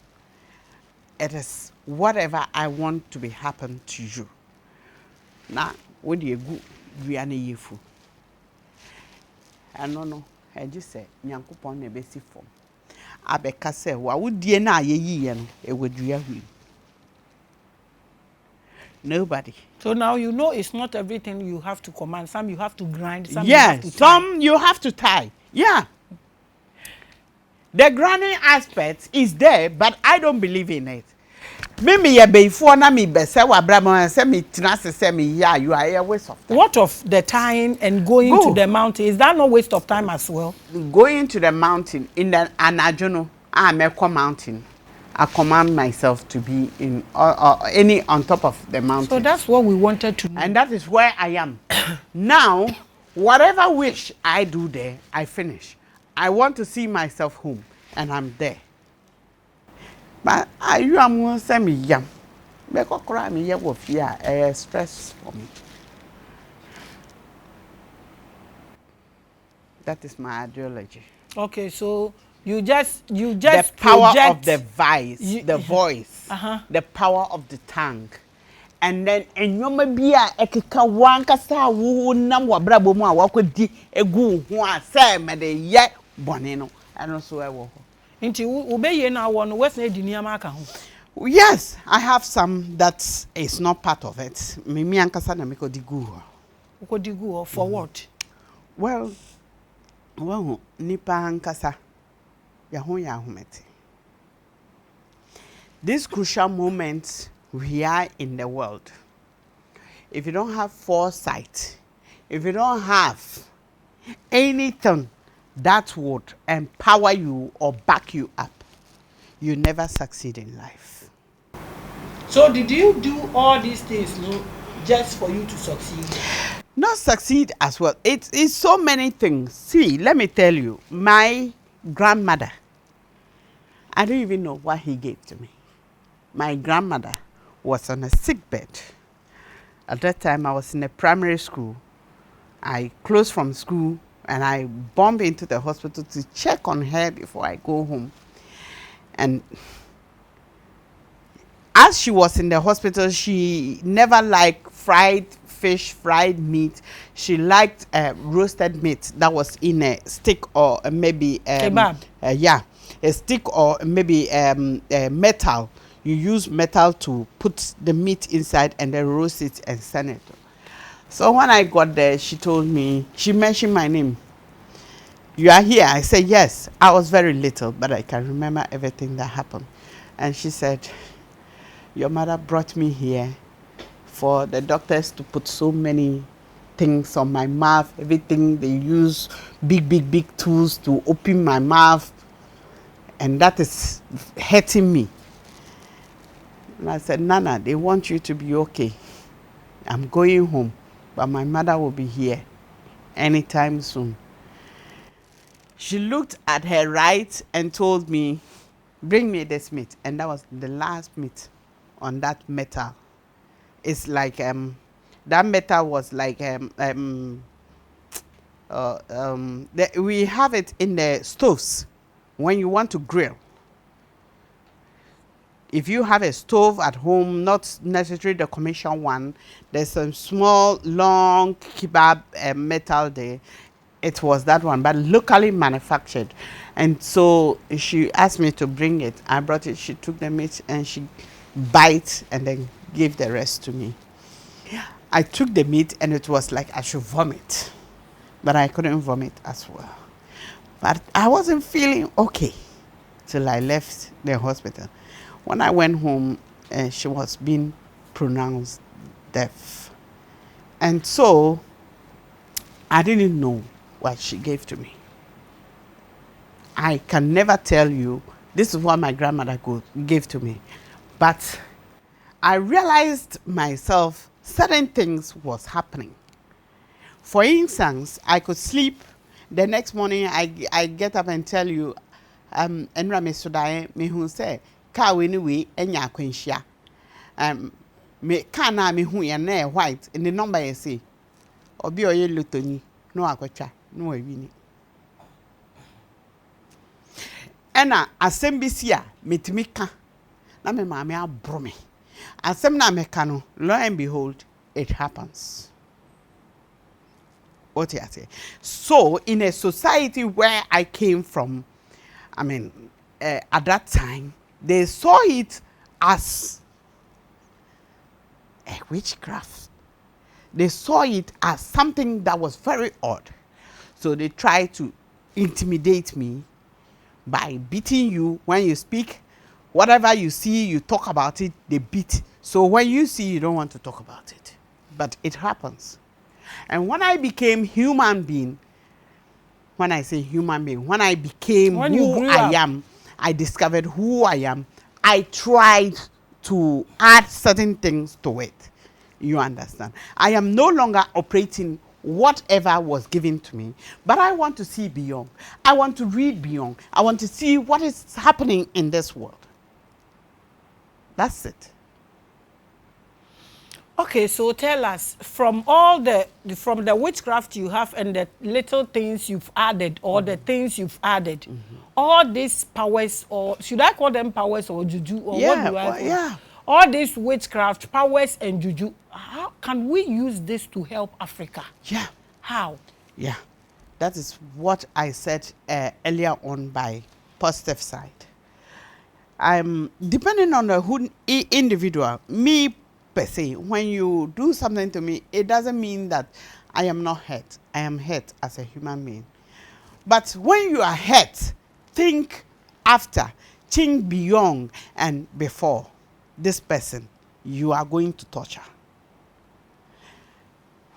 it is whatever I want to be happen to you. Now, what do you go? We are yifu. I no. I just say, Nyankopon ne besi form. Abeka say wa wudie na ayeyi no ewodua hu. Nobody. So now you know it's not everything you have to command. Some you have to grind, some you have to tie. Some you have to tie. Yeah. The grinding aspect is there, but I don't believe in it. Mimi ye before na mi be say wa bramo say me tinase say me ya you are a waste of time. What of the tying and going to the mountain? Is that not waste of time as well? Going to the mountain in the anajono, Meko mountain. I command myself to be in any on top of the mountain. So that's what we wanted to know. And that is where I am. Now, whatever wish I do there, I finish. I want to see myself home and I'm there. But you am going to say me yam. Because cry me here with fear, stress for me. That is my ideology. Okay, so you just the power of the voice, the power of the tongue, and then enyoma bia ekeka wankasa wo nam wabrabo mu a wakodi egu ho a say me de ye bone no eno so e wo ho. Nti ubeye na wo no wes na ediniama aka ho. Yes, I have some that is not part of it. Me ankasa na me ko digu ho. Ko digu ho for what? Well, nipa ankasa ya humete. This crucial moment we are in the world. If you don't have foresight, if you don't have anything that would empower you or back you up, you never succeed in life. So did you do all these things just for you to succeed? Not succeed as well. It is so many things. See, let me tell you, my grandmother, I don't even know what he gave to me. My grandmother was on a sick bed. At that time, I was in a primary school. I closed from school and I bumped into the hospital to check on her before I go home. And as she was in the hospital, she never liked fried fish, fried meat. She liked roasted meat that was in a stick or maybe a stick or maybe metal. You use metal to put the meat inside and then roast it and send it. So when I got there, she told me, she mentioned my name. You are here? I said, yes. I was very little, but I can remember everything that happened. And she said, your mother brought me here for the doctors to put so many things on my mouth, everything. They use big tools to open my mouth. And that is hurting me. And I said, Nana, they want you to be okay. I'm going home, but my mother will be here anytime soon. She looked at her right and told me, bring me this meat. And that was the last meat on that metal. It's like, that metal was like, we have it in the stoves when you want to grill. if you have a stove at home, not necessarily the commercial one, there's some small, long kebab metal there. It was that one, but locally manufactured. And so she asked me to bring it. I brought it. She took the meat and she bite and then gave the rest to me. I took the meat and it was like I should vomit, but I couldn't vomit as well. But I wasn't feeling okay till I left the hospital. When I went home, she was being pronounced deaf. And so I didn't know what she gave to me. I can never tell you, this is what my grandmother gave to me. But I realized myself certain things was happening. For instance, I could sleep. The next morning, I get up and tell you, Enra me sudaye me hu say car we ni we enya akwanhia. Me car na me hu ye na white in the number you say. Obi oye lotoni no akwatwa no awini. Ena asem bi si a metimi ka na me maame abro me. Asem na me ka no, lo and behold, it happens. What you say? So in a society where I came from, I mean, at that time, they saw it as a witchcraft. They saw it as something that was very odd. So they tried to intimidate me by beating you when you speak. Whatever you see, you talk about it, they beat. So when you see, you don't want to talk about it. But it happens. And when I became human being, when I say human being, when I became who I am, I discovered who I am. I tried to add certain things to it. You understand? I am no longer operating whatever was given to me, but I want to see beyond. I want to read beyond. I want to see what is happening in this world. That's it. Okay, so tell us, from all the witchcraft you have and the little things you've added, or the things you've added, all these powers, or should I call them powers or juju, or what do I call them? Yeah. All these witchcraft powers and juju, how can we use this to help Africa? Yeah. How? Yeah. That is what I said earlier on by positive side. Depending on the individual, me per se, when you do something to me, it doesn't mean that I am not hurt. I am hurt as a human being. But when you are hurt, think after, think beyond and before this person you are going to torture.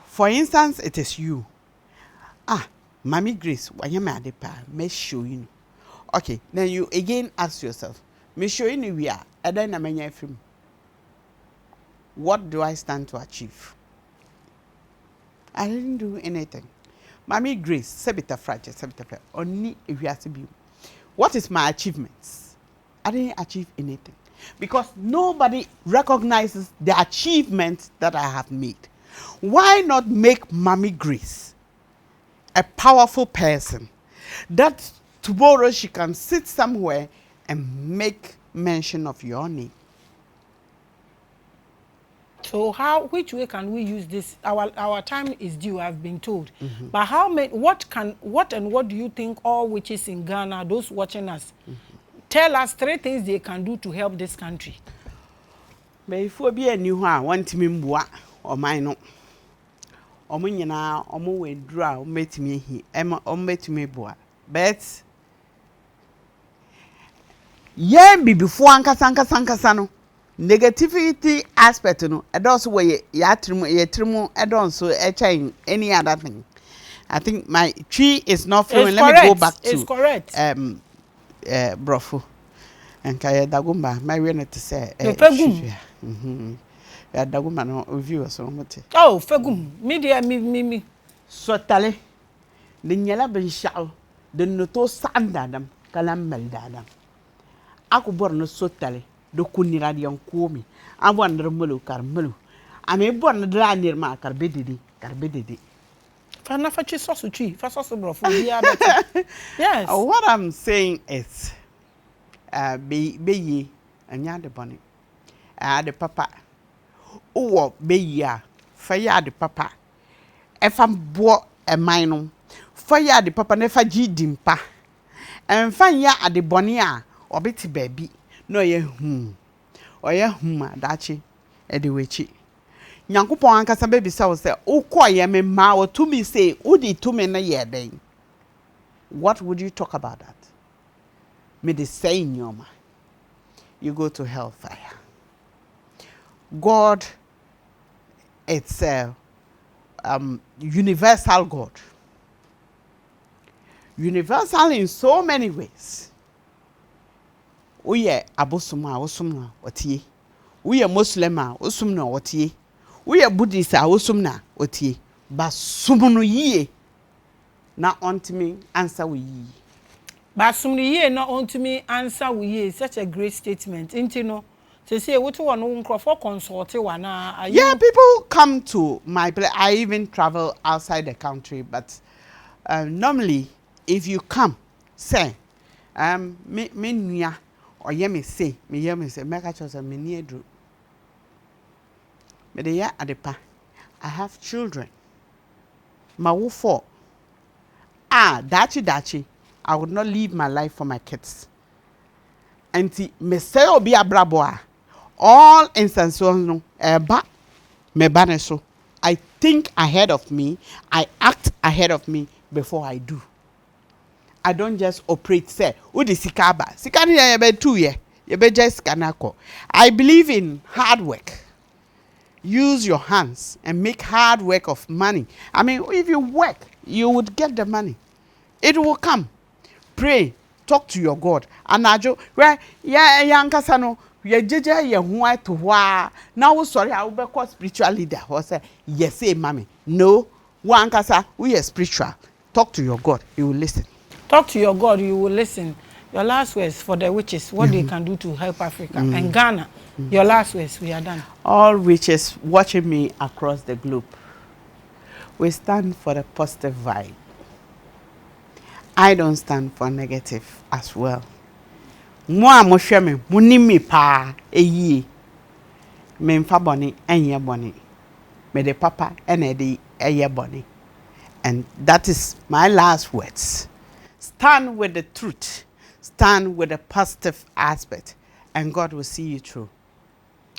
For instance, it is you. Maame Grace, me show you. Okay, then you again ask yourself, me show you we are, and then I'm film. What do I stand to achieve? I didn't do anything. Maame Grace, sebita fragile, sebita only if you have to be. What is my achievements? I didn't achieve anything because nobody recognizes the achievements that I have made. Why not make Maame Grace a powerful person that tomorrow she can sit somewhere and make mention of your name? So which way can we use this? Our time is due, I've been told. But what do you think all witches in Ghana, those watching us, tell us 3 things they can do to help this country? Before be a new one, want me mbua or mine. Omunyina omu wedra ometimi hi ometimi boa. But be before ankasa no. Negativity aspect no adults way yatrimu adults so any other thing. I think my tree is not flowing. Let me go back to it's correct. Brofo and kaya dagumba my way to say dagumba no view so much. Oh fegum media me so tale the nyala ben shao the noto sandadam kalam meldadam aku borno so tale do kunira di yankomi abon mulu karmulu ame bon dra nirma karbedede fana fachi sosu chi fa sosu brofo bia better. Yes, what I'm saying is be anya de boni de papa uwo be ya fa ya de papa e fa bo e man no fa ya de papa ne fa gidimpa en fa ya ade boni a obeti baabi no ye dachi e de wechi nyankopon ankasa be bisa wo se ukoye me ma wo to me say udi to me na ye den. What would you talk about that? Me the say in your mind. You go to hellfire. God, it's a universal God. Universal in so many ways. Uye abosuma osumna otie. Uye Muslima osumna otie. Uye Buddhist osumna otie. Ba sumunu ye na ontimi answer we ye. Ba sumunu ye na ontimi answer we ye. Such a great statement. Intino. Say what you want to consult. Yeah, people come to my place. I even travel outside the country, but normally, if you come, say, me nuya or me say, make a choice me near do. Me de ya adepa. I have children. Ma wo for. Dachi. I would not live my life for my kids. Anti me say obi abraboa. All instances no me baneso. I think ahead of me, I act ahead of me before I do. I don't just operate say udi sikaba. Sikani ya be 2 year. You be just kanako. I believe in hard work. Use your hands and make hard work of money. I mean, if you work, you would get the money. It will come. Pray. Talk to your God. Anajo, where yankasano. We jeje ye huwa to wa now sorry I will be called spiritual leader or say yes say mommy no one kasa we are spiritual. Talk to your God, he will listen. Talk to your God, you will listen. Your last words for the witches, what they can do to help Africa and Ghana. Your last words, we are done. All witches watching me across the globe, we stand for the positive vibe. I don't stand for negative as well. Moi mo hwe me munimi pa eyi me mfa boni enye boni me de papa ene de eye boni, and that is my last words. Stand with the truth, stand with the positive aspect, and God will see you through.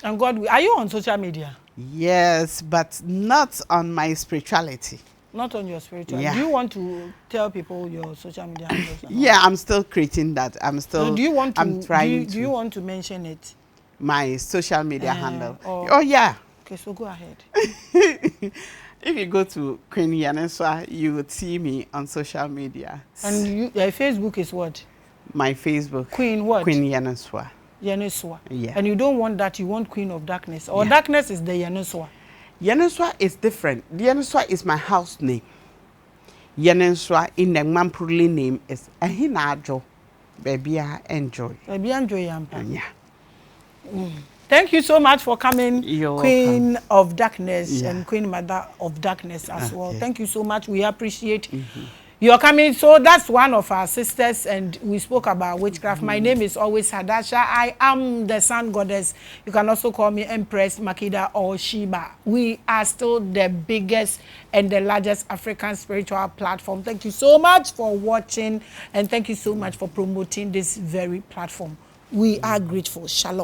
And God will, are you on social media? Yes, but not on my spirituality. Not on your spiritual. Yeah. Do you want to tell people your social media handles? Yeah, I'm still creating that. I'm still. So do you want to? I'm trying do you want to mention it? My social media handle. Oh yeah. Okay, so go ahead. If you go to Queen Yaneswa, you would see me on social media. And your Facebook is what? My Facebook. Queen what? Queen Yaneswa. Yaneswa. Yeah. And you don't want that. You want Queen of Darkness. Or darkness is the Yaneswa. Yaneswa is different. Yaneswa is my house name. Yaneswa in the Mampurli name is Ahinajo. Baby, I enjoy. Baby, enjoy Yampa. Yeah. Thank you so much for coming, You're Queen welcome. of Darkness and Yeah. Queen Mother of Darkness as well. Okay. Thank you so much. We appreciate your coming. So that's one of our sisters, and we spoke about witchcraft. My name is always Hadasha. I am the sun goddess. You can also call me Empress, Makida, or Sheba. We are still the biggest and the largest African spiritual platform. Thank you so much for watching, and thank you so much for promoting this very platform. We are grateful. Shalom.